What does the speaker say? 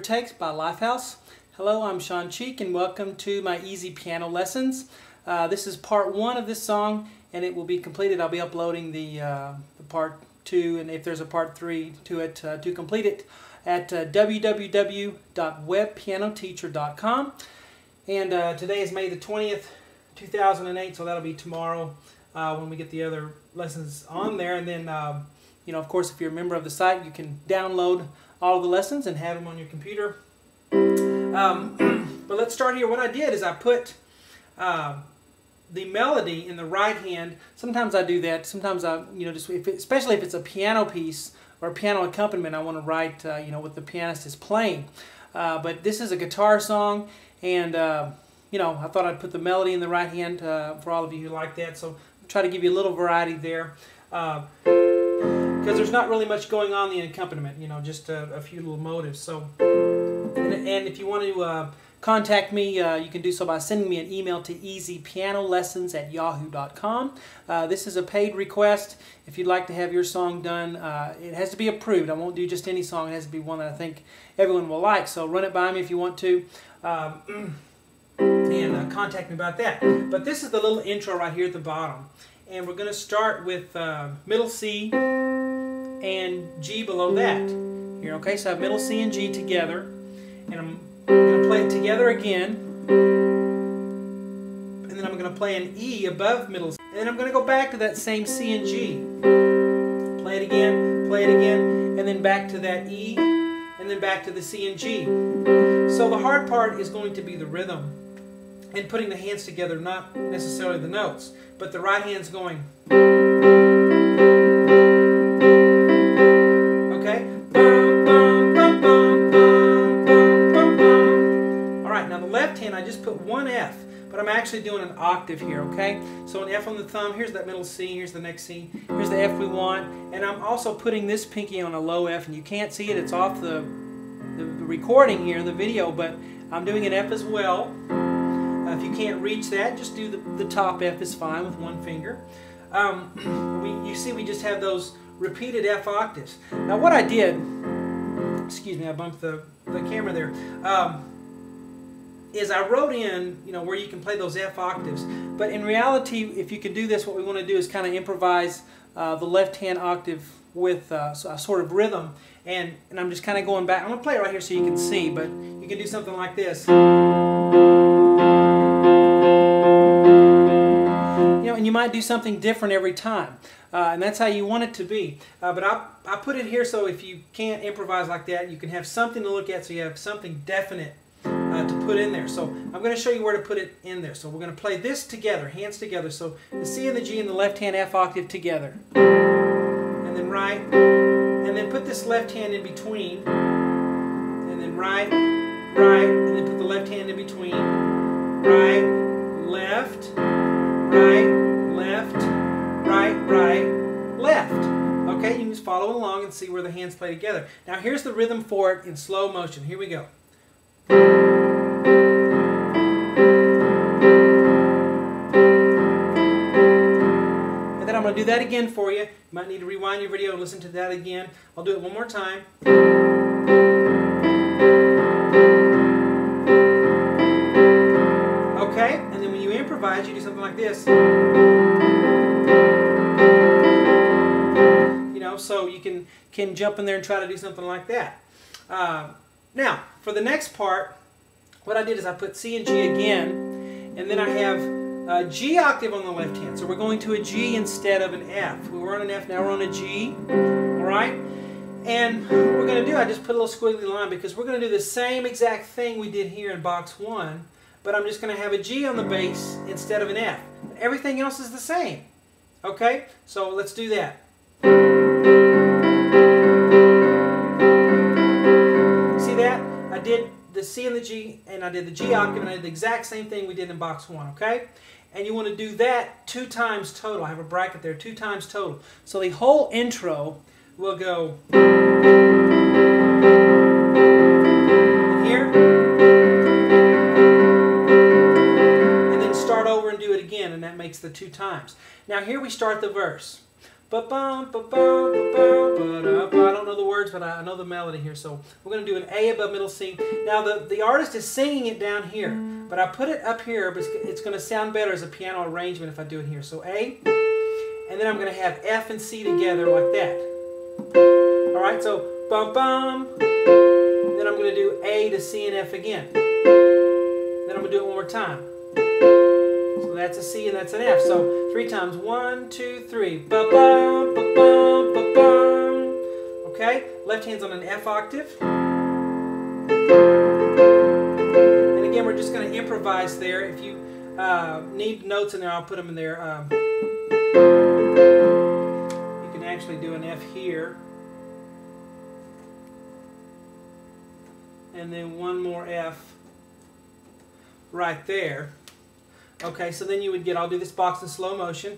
It Takes by Lifehouse. Hello, I'm Sean Cheek and welcome to my easy piano lessons. This is part 1 of this song and it will be completed. I'll be uploading the part 2, and if there's a part 3 to it to complete it at www.webpianoteacher.com. And today is May the 20th, 2008, so that'll be tomorrow when we get the other lessons on there. And then, you know, of course, if you're a member of the site, you can download all of the lessons and have them on your computer. But let's start here. What I did is I put the melody in the right hand. Sometimes I do that. Sometimes I, you know, just especially if it's a piano piece or a piano accompaniment, I want to write, you know, what the pianist is playing. But this is a guitar song, and you know, I thought I'd put the melody in the right hand for all of you who like that. So I'll try to give you a little variety there. Because there's not really much going on in the accompaniment, you know, just a few little motives. So, and if you want to contact me, you can do so by sending me an email to easypianolessons@yahoo.com. This is a paid request. If you'd like to have your song done, it has to be approved. I won't do just any song. It has to be one that I think everyone will like. So run it by me if you want to. And contact me about that. But this is the little intro right here at the bottom. And we're going to start with middle C and G below that. Here, okay, so I have middle C and G together, and I'm going to play it together again, and then I'm going to play an E above middle C, and then I'm going to go back to that same C and G. Play it again, and then back to that E, and then back to the C and G. So the hard part is going to be the rhythm and putting the hands together, not necessarily the notes, but the right hand's going. Okay? Alright, now the left hand, I just put one F, but I'm actually doing an octave here, okay? So an F on the thumb, here's that middle C, here's the next C, here's the F we want, and I'm also putting this pinky on a low F, and you can't see it, it's off the recording here, the video, but I'm doing an F as well. If you can't reach that, just do the top F is fine with one finger. You see we just have those repeated F octaves. Now what I did, excuse me, I bumped the camera there, is I wrote in, you know, where you can play those F octaves. But in reality, if you can do this, what we want to do is kind of improvise the left hand octave with a sort of rhythm. And I'm just kind of going back. I'm going to play it right here so you can see, but you can do something like this. You know, and you might do something different every time, and that's how you want it to be. But I put it here so if you can't improvise like that, you can have something to look at, so you have something definite to put in there. So I'm going to show you where to put it in there. So we're going to play this together, hands together. So the C and the G and the left hand F octave together, and then right, and then put this left hand in between, and then right, and then put the left hand in between, right, left, right, left, right, right, left. Okay, you can just follow along and see where the hands play together. Now here's the rhythm for it in slow motion. Here we go. And then I'm going to do that again for you. You might need to rewind your video and listen to that again. I'll do it one more time. Okay, and then when you improvise, you do something like this. You know, so you can jump in there and try to do something like that. Now, for the next part, what I did is I put C and G again, and then I have a G octave on the left hand. So we're going to a G instead of an F. We were on an F, now we're on a G. Alright? And what we're going to do, I just put a little squiggly line because we're going to do the same exact thing we did here in box 1, but I'm just going to have a G on the bass instead of an F. Everything else is the same. Okay? So let's do that. See that? I did the C and the G, and I did the G octave, and I did the exact same thing we did in box 1, okay? And you want to do that 2 times total. I have a bracket there, 2 times total. So the whole intro will go in here, and then start over and do it again, and that makes the 2 times. Now here we start the verse. Ba-bum, ba-bum, ba-bum, ba-da-ba. I don't know the words, but I know the melody here. So we're going to do an A above middle C. Now the artist is singing it down here, but I put it up here, but it's going to sound better as a piano arrangement if I do it here. So A, and then I'm going to have F and C together like that. All right, so bum-bum. Then I'm going to do A to C and F again. Then I'm going to do it one more time. So that's a C and that's an F. So 3 times. 1, 2, 3. Ba-bum, ba-bum, ba-bum. Okay? Left hand's on an F octave. And again, we're just going to improvise there. If you need notes in there, I'll put them in there. You can actually do an F here. And then one more F right there. Okay, so then you would get, I'll do this box in slow motion.